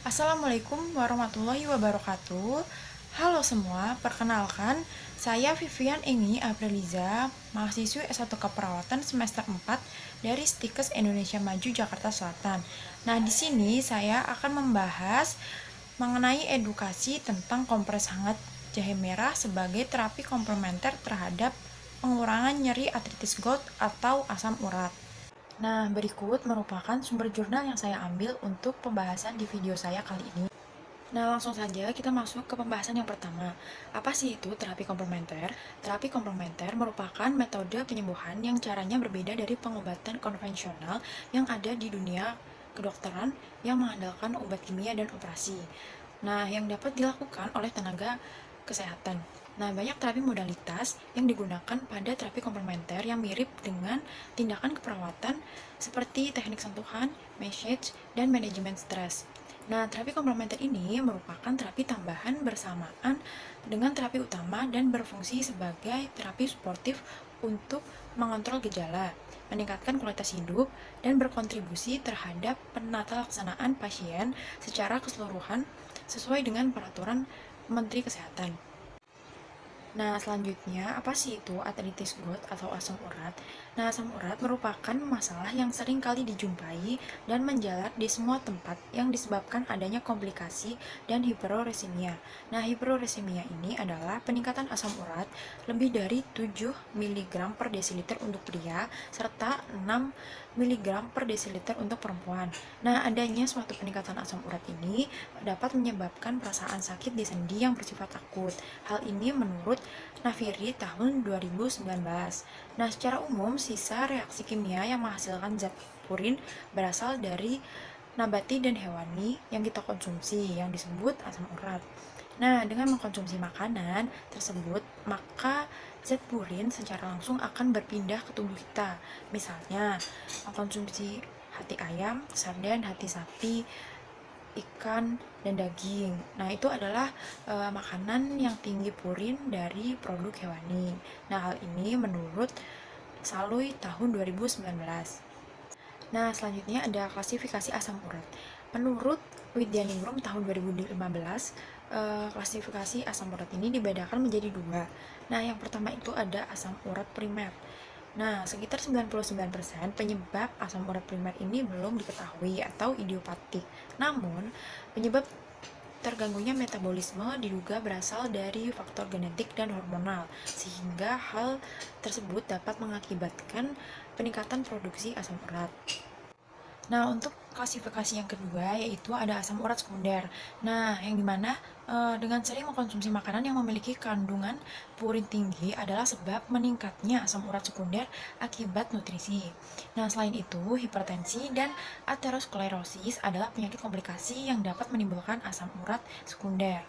Assalamualaikum warahmatullahi wabarakatuh. Halo semua, perkenalkan saya Vivian Eni Apriliza, mahasiswi S1 Keperawatan semester 4 dari Stikes Indonesia Maju Jakarta Selatan. Nah, di sini saya akan membahas mengenai edukasi tentang kompres hangat jahe merah sebagai terapi komplementer terhadap pengurangan nyeri artritis gout atau asam urat. Nah, berikut merupakan sumber jurnal yang saya ambil untuk pembahasan di video saya kali ini. Nah, langsung saja kita masuk ke pembahasan yang pertama. Apa sih itu terapi komplementer? Terapi komplementer merupakan metode penyembuhan yang caranya berbeda dari pengobatan konvensional yang ada di dunia kedokteran yang mengandalkan obat kimia dan operasi. Nah, yang dapat dilakukan oleh tenaga kesehatan. Nah, banyak terapi modalitas yang digunakan pada terapi komplementer yang mirip dengan tindakan keperawatan seperti teknik sentuhan, massage, dan manajemen stres. Nah, terapi komplementer ini merupakan terapi tambahan bersamaan dengan terapi utama dan berfungsi sebagai terapi suportif untuk mengontrol gejala, meningkatkan kualitas hidup, dan berkontribusi terhadap penata laksanaan pasien secara keseluruhan sesuai dengan peraturan Menteri Kesehatan. Nah, selanjutnya, apa sih itu artritis gout atau asam urat? Nah, asam urat merupakan masalah yang sering kali dijumpai dan menjalar di semua tempat yang disebabkan adanya komplikasi dan hiperoresimia. Nah, hiperoresimia ini adalah peningkatan asam urat lebih dari 7 mg per desiliter untuk pria serta 6 mg per desiliter untuk perempuan. Nah, adanya suatu peningkatan asam urat ini dapat menyebabkan perasaan sakit di sendi yang bersifat akut. Hal ini menurut Nafiri tahun 2019. Nah, secara umum sisa reaksi kimia yang menghasilkan zat purin berasal dari nabati dan hewani yang kita konsumsi yang disebut asam urat. Nah, dengan mengkonsumsi makanan tersebut, maka zat purin secara langsung akan berpindah ke tubuh kita. Misalnya, mengkonsumsi hati ayam, sarden, hati sapi, ikan, dan daging. Nah, itu adalah makanan yang tinggi purin dari produk hewani. Nah, hal ini menurut Salui tahun 2019. Nah, selanjutnya ada klasifikasi asam urat. Menurut Widyaningrum tahun 2015, klasifikasi asam urat ini dibedakan menjadi dua. Nah, yang pertama itu ada asam urat primer. Nah, sekitar 99% penyebab asam urat primer ini belum diketahui atau idiopatik. Namun, penyebab terganggunya metabolisme diduga berasal dari faktor genetik dan hormonal, sehingga hal tersebut dapat mengakibatkan peningkatan produksi asam urat. Nah, untuk klasifikasi yang kedua yaitu ada asam urat sekunder. Nah, yang dimana dengan sering mengkonsumsi makanan yang memiliki kandungan purin tinggi adalah sebab meningkatnya asam urat sekunder akibat nutrisi. Nah, selain itu, hipertensi dan aterosklerosis adalah penyakit komplikasi yang dapat menimbulkan asam urat sekunder.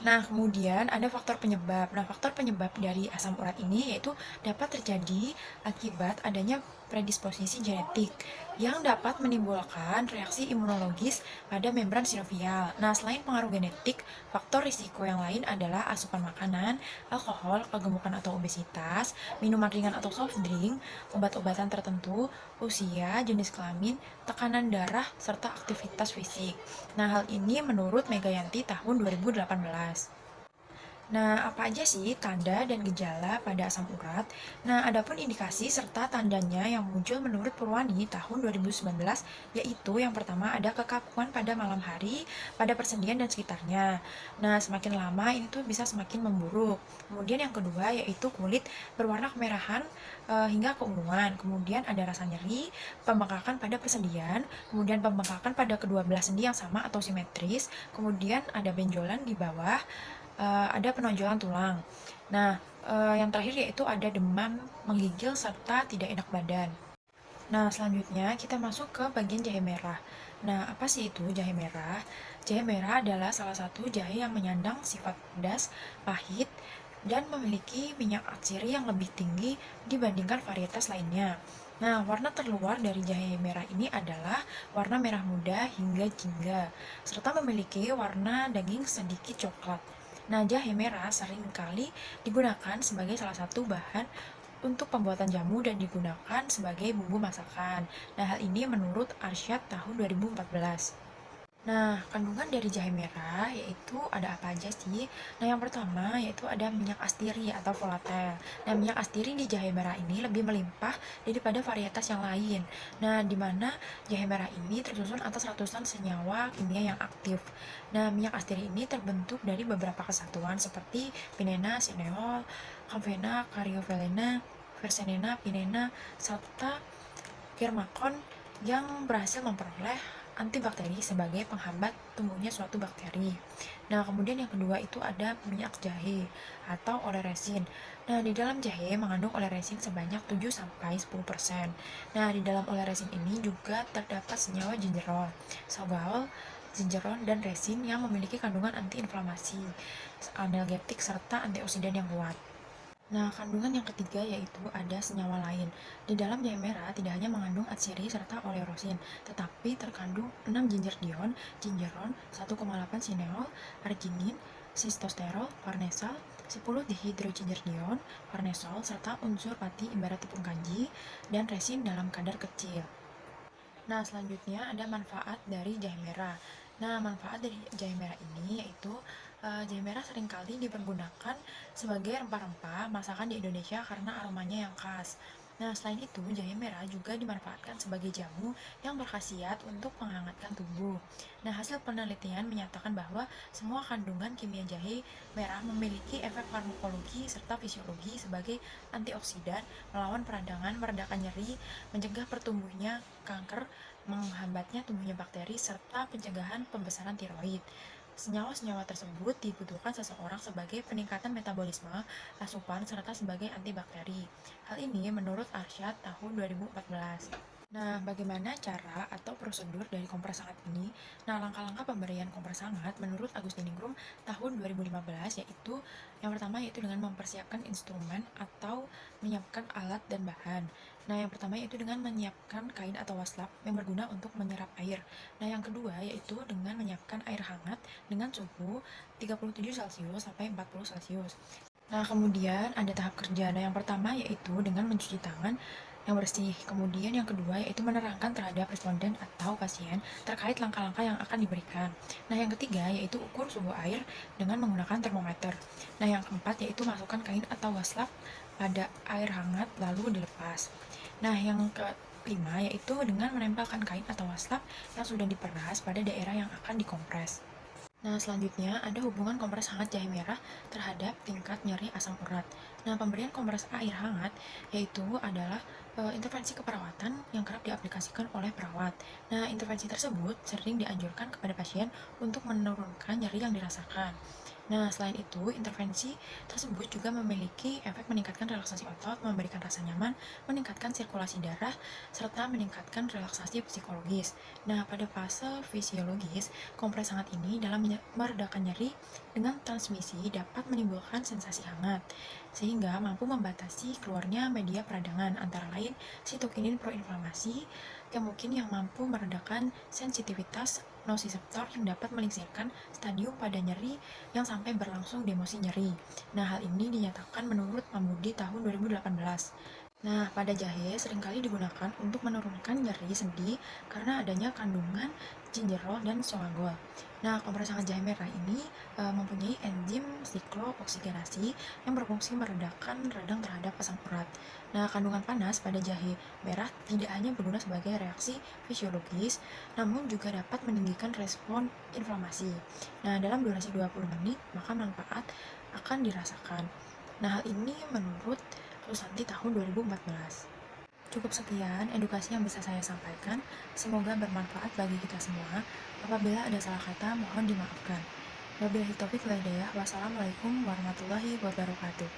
Nah, kemudian ada faktor penyebab. Nah, faktor penyebab dari asam urat ini yaitu dapat terjadi akibat adanya predisposisi genetik yang dapat menimbulkan reaksi imunologis pada membran sinovial. Nah, selain pengaruh genetik, faktor risiko yang lain adalah asupan makanan, alkohol, kegemukan atau obesitas, minuman ringan atau soft drink, obat-obatan tertentu, usia, jenis kelamin, tekanan darah, serta aktivitas fisik. Nah, hal ini menurut Megayanti tahun 2018. Nah, apa aja sih tanda dan gejala pada asam urat? Nah, adapun indikasi serta tandanya yang muncul menurut Purwani tahun 2019, yaitu yang pertama ada kekakuan pada malam hari, pada persendian dan sekitarnya. Nah, semakin lama ini tuh bisa semakin memburuk. Kemudian yang kedua yaitu kulit berwarna kemerahan hingga keunguan. Kemudian ada rasa nyeri, pembengkakan pada persendian, kemudian pembengkakan pada kedua belah sendi yang sama atau simetris, kemudian ada benjolan di bawah, ada penonjolan tulang. Nah, yang terakhir yaitu ada demam, menggigil, serta tidak enak badan. Nah, selanjutnya kita masuk ke bagian jahe merah. Nah, apa sih itu jahe merah? Jahe merah adalah salah satu jahe yang menyandang sifat pedas, pahit, dan memiliki minyak atsiri yang lebih tinggi dibandingkan varietas lainnya. Nah, warna terluar dari jahe merah ini adalah warna merah muda hingga jingga, serta memiliki warna daging sedikit coklat. Nah, jahe merah seringkali digunakan sebagai salah satu bahan untuk pembuatan jamu dan digunakan sebagai bumbu masakan. Nah, hal ini menurut Arsyad tahun 2014. Nah, kandungan dari jahe merah yaitu ada apa aja sih? Nah, yang pertama yaitu ada minyak astiri atau volatil. Nah, minyak astiri di jahe merah ini lebih melimpah daripada varietas yang lain. Nah, di mana jahe merah ini tersusun atas ratusan senyawa kimia yang aktif. Nah, minyak astiri ini terbentuk dari beberapa kesatuan seperti pinena, sineol, camphena, caryophyllene, quercetina, pinena, serta firmakon yang berhasil memperoleh antibakteri sebagai penghambat tumbuhnya suatu bakteri. Nah, kemudian yang kedua itu ada minyak jahe atau oleresin. Nah, di dalam jahe mengandung oleresin sebanyak 7-10%. Nah, di dalam oleresin ini juga terdapat senyawa gingerol, sogal, gingerol, dan resin yang memiliki kandungan antiinflamasi, analgetik, serta antioksidan yang kuat. Nah, kandungan yang ketiga yaitu ada senyawa lain. Di dalam jahe merah tidak hanya mengandung atsiri serta olerosin, tetapi terkandung 6 gingerdiol, gingeron, 1,8 sineol, arginin, sistosterol, farnesol, 10 dihidrogingerdiol, farnesol, serta unsur pati ibarat tepung kanji, dan resin dalam kadar kecil. Nah, selanjutnya ada manfaat dari jahe merah. Nah, manfaat dari jahe merah ini yaitu jahe merah seringkali dipergunakan sebagai rempah-rempah masakan di Indonesia karena aromanya yang khas. Nah, selain itu, jahe merah juga dimanfaatkan sebagai jamu yang berkhasiat untuk menghangatkan tubuh. Nah, hasil penelitian menyatakan bahwa semua kandungan kimia jahe merah memiliki efek farmakologi serta fisiologi sebagai antioksidan, melawan peradangan, meredakan nyeri, mencegah pertumbuhnya kanker, menghambatnya tumbuhnya bakteri, serta pencegahan pembesaran tiroid. Senyawa-senyawa tersebut dibutuhkan seseorang sebagai peningkatan metabolisme, asupan, serta sebagai antibakteri. Hal ini menurut Arsyad tahun 2014. Nah, bagaimana cara atau prosedur dari kompres hangat ini? Nah, langkah-langkah pemberian kompres hangat menurut Agustiningrum tahun 2015 yaitu yang pertama yaitu dengan mempersiapkan instrumen atau menyiapkan alat dan bahan. Nah, yang pertama yaitu dengan menyiapkan kain atau waslap yang berguna untuk menyerap air. Nah, yang kedua yaitu dengan menyiapkan air hangat dengan suhu 37 Celcius sampai 40 Celcius. Nah, kemudian ada tahap kerja. Nah, yang pertama yaitu dengan mencuci tangan yang bersih. Kemudian yang kedua yaitu menerangkan terhadap responden atau pasien terkait langkah-langkah yang akan diberikan. Nah, yang ketiga yaitu ukur suhu air dengan menggunakan termometer. Nah, yang keempat yaitu masukkan kain atau waslap pada air hangat lalu dilepas. Nah, yang kelima yaitu dengan menempelkan kain atau waslap yang sudah diperas pada daerah yang akan dikompres. Nah, selanjutnya ada hubungan kompres hangat jahe merah terhadap tingkat nyeri asam urat. Nah, pemberian kompres air hangat yaitu adalah intervensi keperawatan yang kerap diaplikasikan oleh perawat. Nah, intervensi tersebut sering dianjurkan kepada pasien untuk menurunkan nyeri yang dirasakan. Nah, selain itu, intervensi tersebut juga memiliki efek meningkatkan relaksasi otot, memberikan rasa nyaman, meningkatkan sirkulasi darah, serta meningkatkan relaksasi psikologis. Nah, pada fase fisiologis, kompres hangat ini dalam meredakan nyeri dengan transmisi dapat menimbulkan sensasi hangat, sehingga mampu membatasi keluarnya media peradangan, antara lain sitokinin proinflamasi, yang mampu meredakan sensitivitas nosiseptor yang dapat melingsirkan stadium pada nyeri yang sampai berlangsung demosi nyeri. Nah, hal ini dinyatakan menurut Mamudi tahun 2018. Nah, pada jahe seringkali digunakan untuk menurunkan nyeri sendi karena adanya kandungan gingerol dan soagol. Nah, kompres hangat jahe merah ini mempunyai enzim siklooksigenasi yang berfungsi meredakan radang terhadap asam urat. Nah, kandungan panas pada jahe merah tidak hanya berguna sebagai reaksi fisiologis, namun juga dapat meninggikan respon inflamasi. Nah, dalam durasi 20 menit, maka manfaat akan dirasakan. Nah, hal ini menurut Susanti tahun 2014. Cukup sekian edukasi yang bisa saya sampaikan. Semoga bermanfaat bagi kita semua. Apabila ada salah kata, mohon dimaafkan. Wabillahi taufiq wal hidayah. Wassalamualaikum warahmatullahi wabarakatuh.